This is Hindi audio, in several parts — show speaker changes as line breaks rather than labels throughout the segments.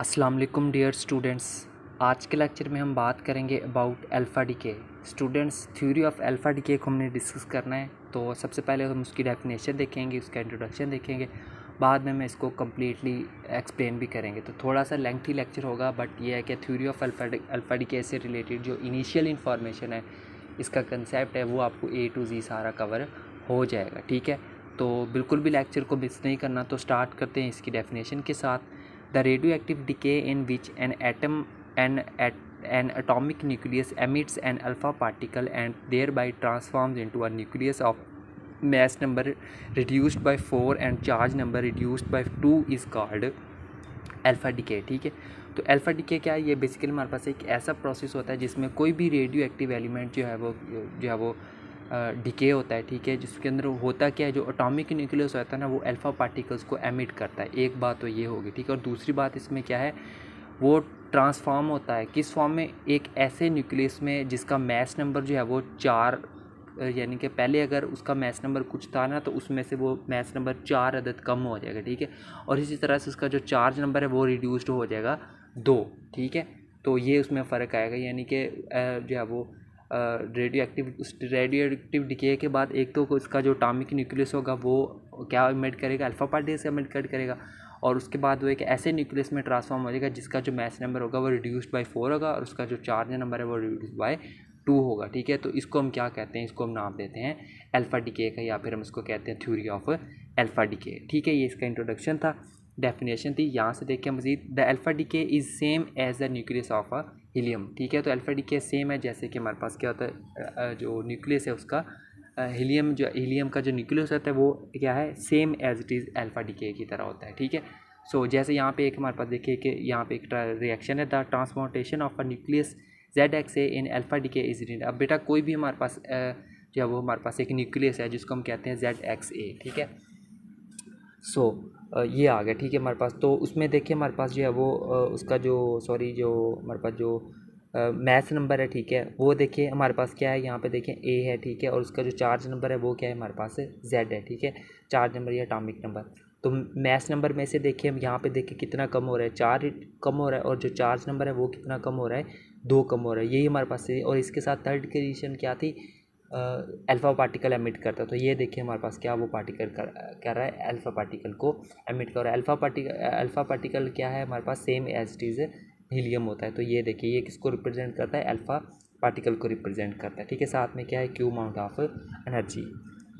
अस्सलाम वालेकुम डियर स्टूडेंट्स। आज के लेक्चर में हम बात करेंगे about alpha decay. Students, theory of alpha decay को हमने डिस्कस करना है। तो सबसे पहले हम उसकी डेफिनेशन देखेंगे, उसका इंट्रोडक्शन देखेंगे, बाद में हम इसको कम्प्लीटली एक्सप्लेन भी करेंगे। तो थोड़ा सा लेंथी लेक्चर होगा, बट ये है कि थ्योरी ऑफ अल्फ़ा डीके से रिलेटेड जो इनिशियल इन्फॉर्मेशन है, इसका कंसेप्ट है, वो आपको A to Z सारा कवर हो जाएगा। ठीक है, तो बिल्कुल भी लेक्चर को मिस नहीं करना। तो स्टार्ट करते हैं इसकी डेफिनेशन के साथ। The radioactive decay in which an atom an atomic nucleus emits an alpha particle and thereby transforms into a nucleus of mass number reduced by 4 and charge number reduced by 2 is called alpha decay. ठीक है, तो अल्फ़ा डीके क्या है? ये बेसिकली हमारे पास एक ऐसा प्रोसेस होता है जिसमें कोई भी रेडियो एक्टिव एलिमेंट जो है वो डीके होता है। ठीक है, जिसके अंदर होता क्या है, जो एटॉमिक न्यूक्लियस होता है ना, वो अल्फ़ा पार्टिकल्स को एमिट करता है। एक बात तो ये होगी। ठीक है, और दूसरी बात इसमें क्या है, वो ट्रांसफॉर्म होता है किस फॉर्म में? एक ऐसे न्यूक्लियस में जिसका मैस नंबर जो है वो 4, यानी कि पहले अगर उसका मैस नंबर कुछ था ना, तो उसमें से वो मैस नंबर 4 अदद कम हो जाएगा। ठीक है, और इसी तरह से उसका जो चार्ज नंबर है वो रिड्यूस्ड हो जाएगा 2। ठीक है, तो ये उसमें फ़र्क आएगा, यानी कि जो है वो रेडियो एक्टिव डिके के बाद एक तो उसका जो एटॉमिक न्यूक्लियस होगा वो क्या इमिट करेगा? अल्फ़ा पार्टिकल्स इमिट करेगा, और उसके बाद वो एक ऐसे न्यूक्लियस में ट्रांसफॉर्म हो जाएगा जिसका जो मैस नंबर होगा वो रिड्यूस्ड बाय 4 होगा, और उसका जो चार्ज नंबर है वो रिड्यूस्ड बाय 2 होगा। ठीक है, तो इसको हम क्या कहते हैं? इसको हम नाम देते हैं अल्फ़ा डीके का, या फिर हम इसको कहते हैं थ्योरी ऑफ अल्फ़ा डीके। ठीक है, ये इसका इंट्रोडक्शन था, डेफिनेशन थी। यहाँ से देखिए मज़ीद, the alpha decay is same as the nucleus of a helium. ठीक है, तो अल्फ़ा डीके सेम है, जैसे कि हमारे पास क्या होता है, जो न्यूक्लियस है उसका हीलियम का जो न्यूक्लियस होता है वो क्या है? Same as it is alpha decay की तरह होता है। ठीक है, सो जैसे यहाँ पे एक हमारे पास देखिए कि यहाँ पे एक रिएक्शन है, the transportation of a nucleus ZXA in alpha decay is related. अब बेटा कोई भी हमारे पास जो है वो हमारे पास एक न्यूक्लियस है जिसको हम कहते हैं ZXA। ठीक है, सो ये आ गया। ठीक है, हमारे पास तो उसमें देखिए हमारे पास जो है वो उसका जो जो हमारे पास जो मैथ नंबर है, ठीक है, वो देखिए हमारे पास क्या है, यहाँ पे देखें A है। ठीक है, और उसका जो चार्ज नंबर है वो क्या है हमारे पास? Z है। ठीक है, चार्ज नंबर या एटॉमिक नंबर। तो मैथ नंबर में से देखिए हम यहाँ पे देखिए कितना कम हो रहा है, 4 कम हो रहा है, और जो चार्ज नंबर है वो कितना कम हो रहा है? 2 कम हो रहा है। यही हमारे पास है, और इसके साथ थर्ड कंडीशन क्या थी? अल्फ़ा पार्टिकल एमिट करता है। तो ये देखिए हमारे पास क्या वो पार्टिकल कर रहा है, अल्फ़ा पार्टिकल को एमिट कर रहा है। अल्फ़ा पार्टिकल क्या है हमारे पास? Same as it is helium होता है। तो ये देखिए ये किसको रिप्रेजेंट करता है? अल्फ़ा पार्टिकल को रिप्रेजेंट करता है। ठीक है, साथ में क्या है? Q amount of energy.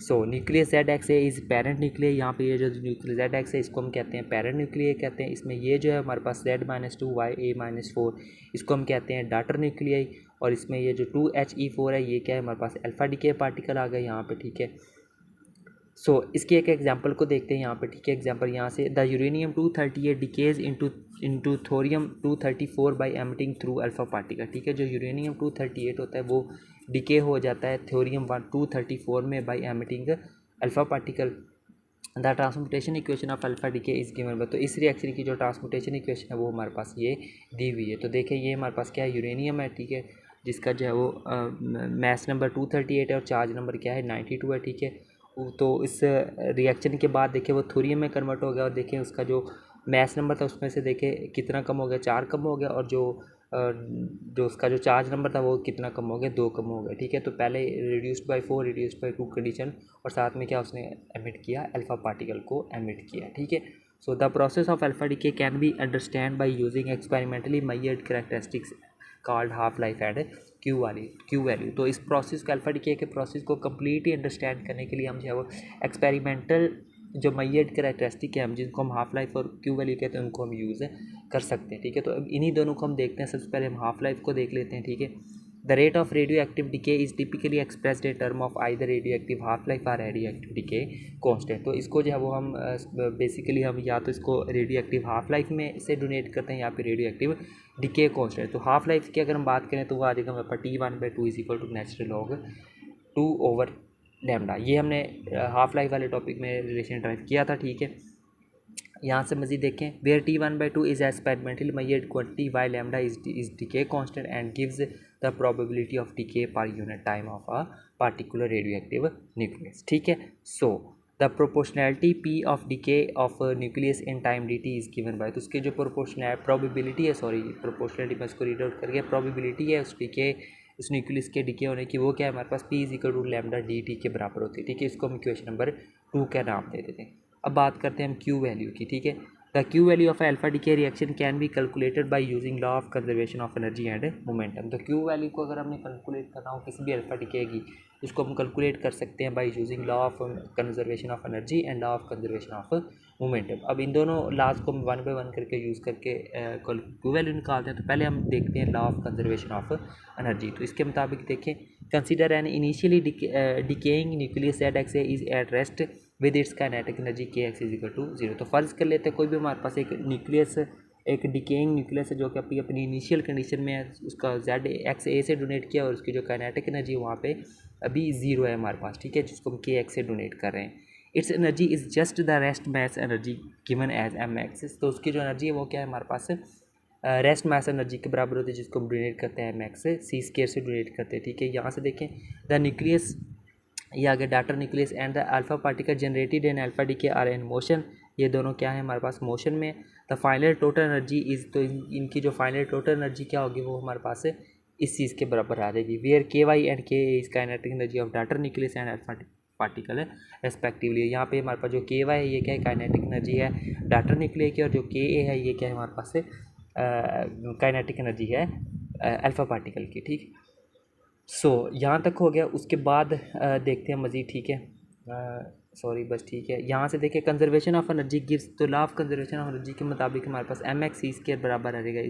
So nucleus ZXA is parent nuclear. यहाँ पे ये जो न्यूक्लियस ZXA इसको हम कहते हैं पेरेंट न्यूक्लियर कहते हैं। इसमें ये जो है हमारे पास Z-2 YA-4 इसको हम कहते हैं डॉटर न्यूक्लियर। और इसमें ये जो 2He4 है ये क्या है हमारे पास? अल्फ़ा डीके पार्टिकल आ गए यहाँ पे। ठीक है, सो इसकी एक एग्जांपल को देखते हैं यहाँ पे। ठीक है, एग्जांपल यहाँ से, the uranium 238 decays into thorium 234 by emitting through alpha particle. ठीक है, जो यूरेनियम 238 होता है वो डिके हो जाता है थोरियम 234 में by emitting alpha particle. The transmutation equation of alpha decay is given by. तो इस रिएक्शन की जो ट्रांसमुटेशन इक्वेशन है वो हमारे पास ये दी हुई है। तो देखिए ये हमारे पास क्या है? यूरेनियम है। ठीक है, जिसका जो है वो मैस नंबर 238 है, और चार्ज नंबर क्या है? 92 है। ठीक है, तो इस रिएक्शन के बाद देखिए वो थोरियम में कन्वर्ट हो गया, और देखिए उसका जो मैस नंबर था उसमें से देखिए कितना कम हो गया? 4 कम हो गया, और जो उसका जो चार्ज नंबर था वो कितना कम हो गया? 2 कम हो गया। ठीक है, तो पहले reduced by 4 reduced by 2 condition, और साथ में क्या उसने एमिट किया? अल्फ़ा पार्टिकल को एमिट किया। ठीक है, so the process of alpha decay can be understand by using experimentally measured characteristics called half life and Q value. तो इस प्रोसेस को, अल्फ़ा डीके के प्रोसेस को कम्प्लीटली अंडरस्टैंड करने के लिए हम जो है वो एक्सपेरिमेंटल जो मेजर्ड कैरेक्टरिस्टिक है हम जिनको हम हाफ लाइफ और क्यू वैल्यू कहते हैं उनको हम यूज़ कर सकते हैं। ठीक है, तो अब इन्हीं दोनों को हम देखते हैं। सबसे पहले हम हाफ लाइफ को देख लेते हैं। ठीक है, the rate of radio active decay is typically expressed in term of either radio active half life और रेडियो एक्टिव डिके कॉन्स्टेंट। तो इसको जो है वो हम बेसिकली हम या तो इसको रेडियो एक्टिव हाफ लाइफ में से डोनेट करते हैं, या फिर रेडियो एक्टिव डिके कॉन्स्टेंट। तो हाफ लाइफ की अगर हम बात करें तो वो आ जाएगा हमारे पास T1/2 is equal to natural log 2/λ। ये हमने हाफ लाइफ वाले टॉपिक में रिलेशन ड्राइव किया था। ठीक है, यहाँ से मज़ीद देखें, where T1/2 is experimentally measured quantity why lambda is decay constant and gives the probability of decay per unit time of a particular radioactive nucleus. ठीक है, so the proportionality P of decay of nucleus in time D T is given by, तो उसके जो प्रोबेबिलिटी है, प्रोपोर्शनैलिटी मैं इसको रीड आउट करके, प्रोबेबिलिटी है उस डिके, उस न्यूक्लियस के डिके होने की, वो क्या है हमारे पास P is equal to lambda D T के बराबर होती है, ठीक है। इसको हम इक्वेशन नंबर 2 का नाम दे देते हैं। अब बात करते हैं हम क्यू वैल्यू की, ठीक है। The Q value of alpha decay reaction can be calculated by using law of conservation of energy and momentum. तो क्यू वैल्यू को अगर हमने कैलकुलेट करना हो किसी भी अल्फा डिके की, उसको हम कैलकुलेट कर सकते हैं by using law of conservation of energy and law of conservation of momentum. अब इन दोनों लॉज को हम 1 बाय 1 करके यूज़ करके क्यू वैल्यू निकालते हैं। तो पहले हम देखते हैं law of conservation of energy. तो इसके मुताबिक देखें, consider an initially decaying nucleus ZXA is at rest with its kinetic energy KX is equal to 0। तो फ़र्ज़ कर लेते हैं कोई भी हमारे पास एक न्यूक्लियस, एक डिकेइंग न्यूक्लियस है जो कि अपनी इनिशियल कंडीशन में है, उसका ZXA से डोनेट किया और उसकी जो काइनेटिक एनर्जी वहाँ पे अभी 0 है हमारे पास, ठीक है, जिसको हम KX से डोनेट कर रहे हैं। Its energy is just the rest mass energy given as MX। तो उसकी जो एनर्जी है वो क्या है हमारे पास, रेस्ट मास एनर्जी के बराबर होती है, जिसको हम डोनेट करते हैं MX से, C² से डोनेट करते हैं, ठीक है। यहाँ से देखें, द न्यूक्लियस, ये आगे daughter nucleus and the alpha particle generated in alpha decay are in motion, ये दोनों क्या है हमारे पास मोशन में। The final total energy is, तो इनकी जो फाइनल टोटल एनर्जी क्या होगी वो हमारे पास इस चीज़ के बराबर आ जाएगी, where KY and Ka is kinetic energy of daughter nucleus and alpha particle है रेस्पेक्टिवली। यहाँ पे हमारे पास जो KY है ये क्या है, काइनेटिक एनर्जी है डाटर न्यूक्लियर की, और जो Ka है ये क्या है हमारे पास काइनेटिक एनर्जी है अल्फा पार्टिकल की, ठीक। सो यहाँ तक हो गया। उसके बाद देखते हैं मज़ीद, ठीक है, सॉरी बस ठीक है। यहाँ से देखिए कंजर्वेशन ऑफ एनर्जी गिव्स, तो law of conservation of energy के मुताबिक हमारे पास MX C² बराबर आ जाएगा,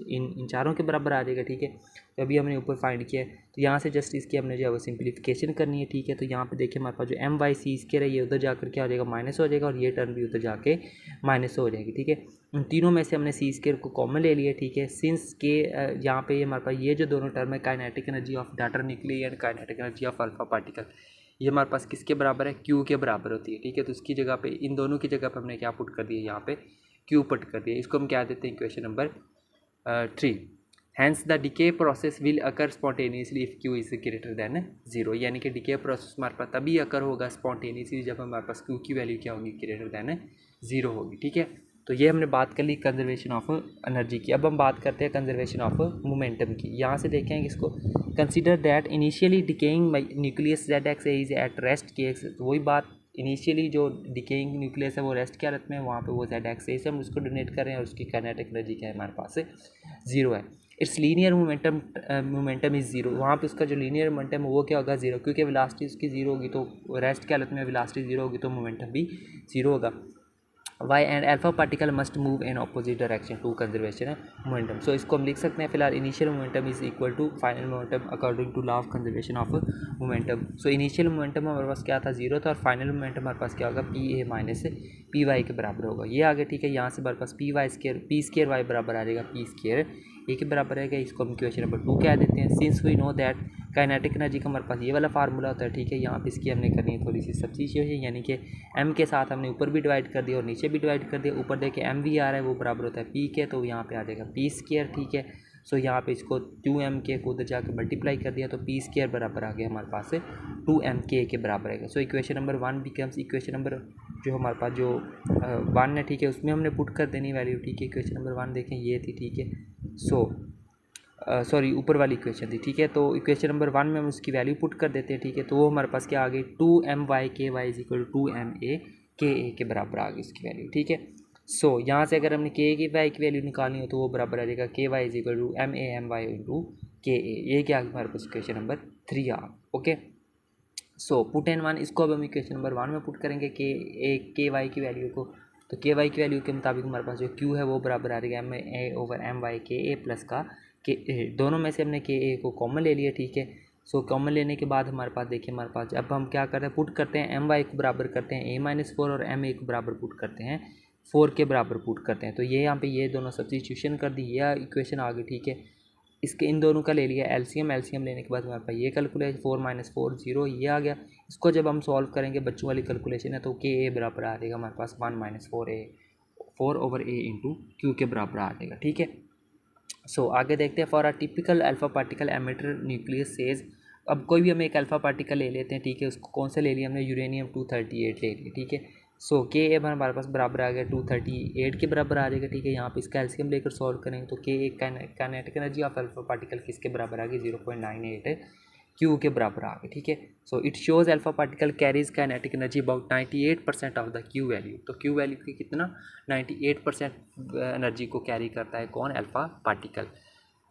इन चारों के बराबर आ जाएगा, ठीक है। तो अभी हमने ऊपर फाइंड किया है, तो यहाँ से जस्ट इसकी हमने जो है वो सिंप्लीफिकेशन करनी है, ठीक है। तो यहाँ पे देखिए हमारे पास जो MY C² है ये उधर जाकर क्या हो जाएगा, माइनस हो जाएगा, और ये टर्म भी उधर जाके माइनस हो जाएगी, ठीक है। उन तीनों में से हमने C² को कॉमन ले लिया, ठीक है। सिंस के यहाँ पे हमारे पास ये जो दोनों टर्म है, kinetic energy of daughter nuclear and kinetic energy of alpha particle, ये हमारे पास किसके बराबर है, Q के बराबर होती है, ठीक है। तो उसकी जगह पे, इन दोनों की जगह पे हमने क्या पुट कर दिया, यहाँ पे Q पुट कर दिया। इसको हम क्या देते हैं, equation number 3। Hence the decay process will occur spontaneously if Q is greater than 0, यानी कि डिके प्रोसेस हमारे पास तभी अकर होगा स्पॉन्टेनियसली जब हमारे पास Q की वैल्यू क्या होगी, ग्रेटर दैन 0 होगी, ठीक है। तो ये हमने बात कर ली कंजर्वेशन ऑफ एनर्जी की। अब हम बात करते हैं कंजर्वेशन ऑफ मोमेंटम की। यहाँ से देखेंगे इसको, consider that initially decaying nucleus ZXA is at rest KX। तो वही बात, इनिशियली जो डिकेइंग न्यूक्लियस है वो रेस्ट की हालत में है, वहाँ पे वो ZXA से हम उसको डोनेट कर रहे हैं, और उसकी काइनेटिक एनर्जी क्या है हमारे पास 0 है। इट्स लीनियर मोमेंटम इज़ 0, वहाँ पे उसका जो लीनियर मोमेंटम है वो क्या होगा, 0, क्योंकि वेलोसिटी उसकी 0 होगी, तो रेस्ट की हालत में वेलोसिटी 0 होगी, तो मोमेंटम भी 0 होगा। Y and alpha particle must move in opposite direction to conservation momentum। सो इसको हम लिख सकते हैं फिलहाल, initial momentum is equal to final momentum according to law of conservation of momentum. So initial momentum हमारे पास क्या था, 0 था, और फाइनल मोमेंटम हमारे पास क्या होगा, PA माइनस PY के बराबर होगा। ये आगे, ठीक है। यहाँ से हमारे पास P² Y बराबर आ जाएगा P² A के बराबर है, इसको हम इक्वेशन नंबर 2 कह देते हैं। Since we know that kinetic energy का हमारे पास ये वाला फार्मूला होता है, ठीक है। यहाँ पे इसकी हमने करनी है थोड़ी सी सब्स्टिट्यूशन, यानी कि M के साथ हमने ऊपर भी डिवाइड कर दिया और नीचे भी डिवाइड कर दिया। ऊपर देखिए MV आ रहा है, वो बराबर होता है P के, तो यहाँ पे आ जाएगा P², ठीक है। सो यहाँ पे इसको 2MK को उधर जाकर मल्टीप्लाई कर दिया, तो P² बराबर आ गया हमारे पास 2MK के बराबर आएगा। So equation number 1 becomes, equation number जो हमारे पास जो 1 है, ठीक है, उसमें हमने पुट कर देनी वैल्यू, ठीक है। इक्वेशन नंबर 1 देखें ये थी, ठीक है। सो सॉरी ऊपर वाली इक्वेशन थी, ठीक है। तो इक्वेशन नंबर 1 में हम उसकी वैल्यू पुट कर देते हैं, ठीक है। तो वो हमारे पास क्या आ गई, 2MYKY is equal to 2MAKA के बराबर आ गई इसकी वैल्यू, ठीक है। सो यहाँ से अगर हमने K की वाई की वैल्यू निकालनी हो तो वो बराबर आ जाएगा KY is equal to MAMY into KA। ये क्या हमारे पास इक्वेशन नंबर 3 आ, ओके। सो पुट एन 1, इसको अब हम इक्वेशन नंबर 1 में पुट करेंगे KY की वैल्यू को। तो KY की वैल्यू के मुताबिक हमारे पास जो Q है वो बराबर आ जाएगा MA/MY KA प्लस का KA। दोनों में से हमने KA को कॉमन ले लिया, ठीक है। सो कॉमन लेने के बाद हमारे पास देखिए, हमारे पास अब हम क्या करते हैं, पुट करते हैं MY को बराबर करते हैं A-4 और MA को बराबर पुट करते हैं 4 के बराबर पुट करते हैं। तो ये यहाँ पे ये दोनों सब्स्टिट्यूशन कर दी, ये इक्वेशन आ गई, ठीक है। इसके इन दोनों का ले लिया एलसीएम लेने के बाद हमारे पास ये कैलकुलेट 4 - 4 0 ये आ गया। इसको जब हम सॉल्व करेंगे, बच्चों वाली कैलकुलेशन है, तो KA बराबर आ जाएगा हमारे पास 1 - 4A इंटू Q के बराबर आ जाएगा, ठीक है। सो आगे देखते हैं, for a typical alpha particle emitter nucleus says अब कोई भी हम एक अल्फ़ा पार्टिकल ले लेते हैं, ठीक है, उसको कौन सा ले लिया हमने, यूरेनियम 238 ले लिया, ठीक है। सो के अब हमारे पास बराबर आ गया 238 के बराबर आ जाएगा, ठीक है। यहाँ पे इसका एलसीएम लेकर सॉल्व करेंगे तो के kinetic energy of alpha particle किसके बराबर आ गई, 0.98 क्यू के बराबर आ गए, ठीक है। So it shows alpha particle carries kinetic energy about 98% of the Q value. तो क्यू वैल्यू की कितना, 98% एनर्जी को कैरी करता है कौन, alpha particle.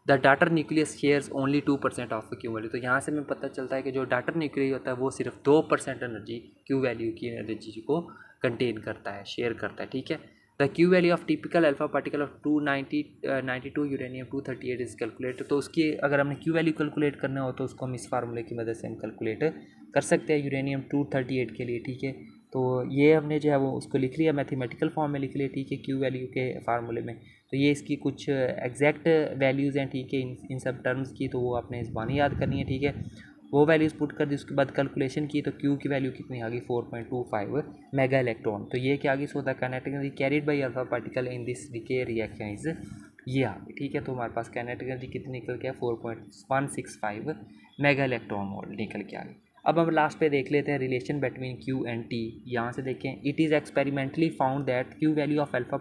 The daughter nucleus shares only 2% of Q value. तो यहाँ से हमें पता चलता है कि जो डाटर न्यूक्लियस होता है वो सिर्फ 2% एनर्जी क्यू वैल्यू की एनर्जी को कंटेन करता है, शेयर करता है, ठीक है। The Q value of typical alpha particle of 92 uranium 238 is calculated. तो उसकी अगर हमने क्यू वैल्यू कैलकुलेट करना हो तो उसको हम इस फार्मूले की मदद से हम कैलकुलेट कर सकते हैं यूरेनियम 238 के लिए, ठीक है। तो ये हमने जो है वो उसको लिख लिया, मैथमेटिकल फॉर्म में लिख लिया, ठीक है, क्यू वैल्यू के फार्मूले में। तो ये इसकी कुछ एग्जैक्ट वैल्यूज़ हैं, ठीक है, इन सब टर्म्स की, तो वो आपने ज़बानी याद करनी है, ठीक है। वो वैल्यूज़ पुट कर दी, उसके बाद कैलकुलेशन की तो क्यू की वैल्यू कितनी आ गई, 4.25 मेगा इलेक्ट्रॉन। तो ये क्या आ गई, so the kinetic energy carried by alpha particle in this decay reaction is ये आ गई, ठीक है। तो हमारे पास काइनेटिक एनर्जी कितनी निकल के 4.165 मेगा इलेक्ट्रॉन वोल्ट निकल के आ गई। अब हम लास्ट पे देख लेते हैं relation between Q and T. यहाँ से देखें, it is experimentally found that Q value of alpha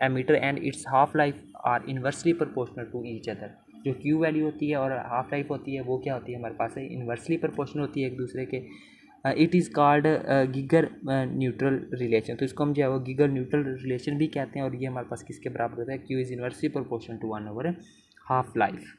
emitter and its half life are inversely proportional to each other. जो क्यू वैल्यू होती है और हाफ लाइफ होती है वो क्या होती है हमारे पास है, इन्वर्सली प्रोपोर्शनल होती है एक दूसरे के। It is called Geiger neutral relation. तो इसको हम जो है वो गिगर न्यूट्रल रिलेशन भी कहते हैं, और ये हमारे पास किसके बराबर होता है, Q is inversely proportional to 1 half life.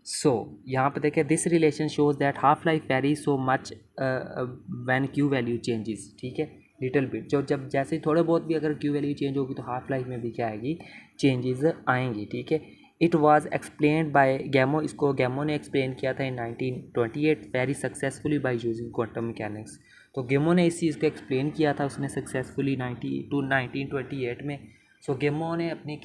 So यहाँ पे देखें, this relation shows that half life vary so much when Q value changes, ठीक है, लिटिल बिट। जो जब जैसे थोड़े बहुत भी अगर क्यू वैल्यू चेंज होगी तो हाफ लाइफ में भी क्या आएगी, चेंजेस आएंगी, ठीक है। इट वाज एक्सप्लेन्ड बाय गैमो, इसको गैमो ने एक्सप्लेन किया था इन 1928 very successfully by using quantum mechanics. तो गैमो ने इस चीज़ को एक्सप्लेन किया था उसने सक्सेसफुली 1928 में। सो गैमो ने अपनी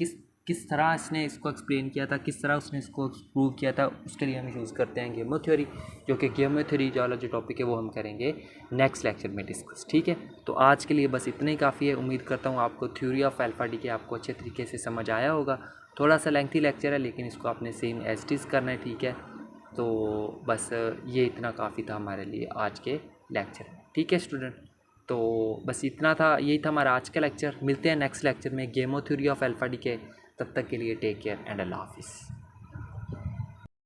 किस तरह इसने इसको एक्सप्लेन किया था, किस तरह उसने इसको प्रूव किया था, उसके लिए हम यूज़ करते हैं गेमो थ्योरी, जो कि गेमो थ्योरी वाला जो टॉपिक है वो हम करेंगे नेक्स्ट लेक्चर में डिस्कस, ठीक है। तो आज के लिए बस इतना ही काफ़ी है। उम्मीद करता हूँ आपको थ्योरी ऑफ अल्फा डीके आपको अच्छे तरीके से समझ आया होगा। थोड़ा सा लेंथी लेक्चर है लेकिन इसको आपने सेम एज इट इज़ करना है, ठीक है। तो बस ये इतना काफ़ी था हमारे लिए आज के लेक्चर में, ठीक है स्टूडेंट। तो बस इतना था, यही था हमारा आज का लेक्चर। मिलते हैं नेक्स्ट लेक्चर में गेमो थ्योरी ऑफ अल्फा डीके। तब तक के लिए टेक केयर एंड अल्लाह हाफिज़।